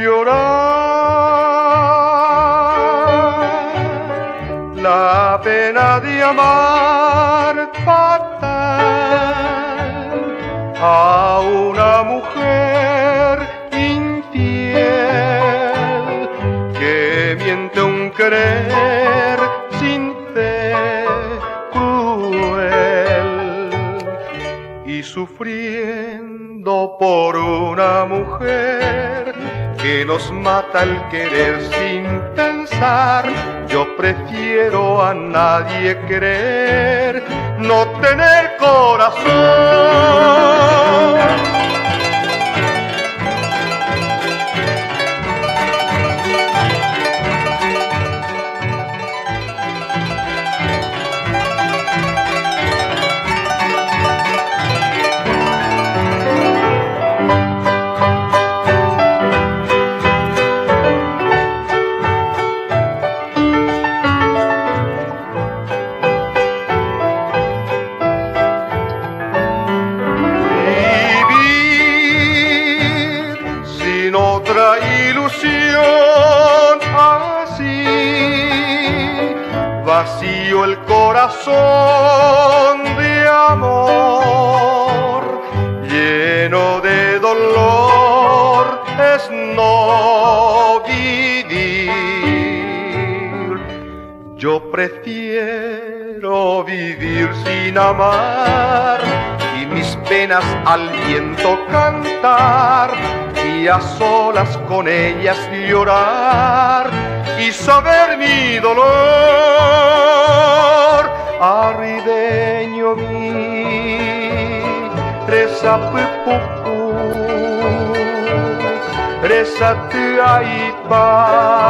llorar. La pena de amar fatal a una mujer infiel que miente un querer sin fe cruel y sufriendo por una mujer que nos mata el querer sin pensar. Yo prefiero a nadie querer, no tener corazón. Otra ilusión así, vacío el corazón de amor, lleno de dolor es no vivir. Yo prefiero vivir sin amar y mis penas al viento cantar y a solas con ellas llorar y saber mi dolor. Arribeño mi, reza pupu, reza tu aipa.